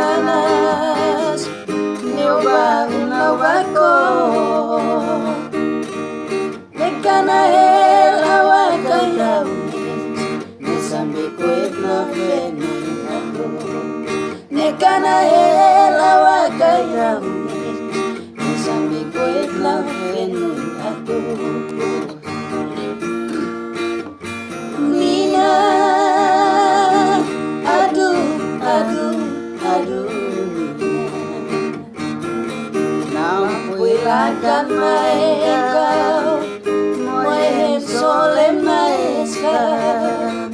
ganas nyoba unawako nekana el awakayau nesambi kuit na venu ako nekana el awakayau nesambi kuit na venu ako Nina aduh Nampuilakan maikau Moe solem naeskar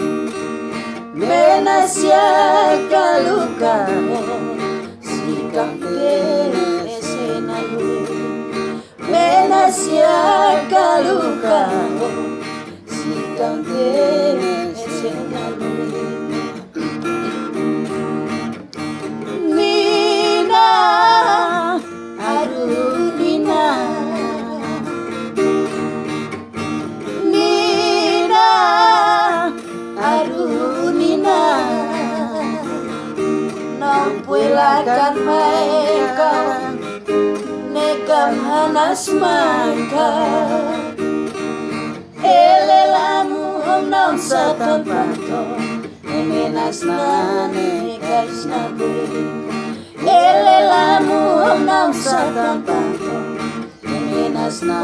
Menasia kaluka Sikam tene senalu Menasia kaluka Sikam tene senalu Nampuilakan mereka Nekam hanas maka Elelamu om nam satan pato Emenas na nekas nabe Elelamu om nam satan pato Emenas na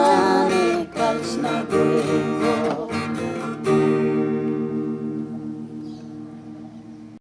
nekas nabe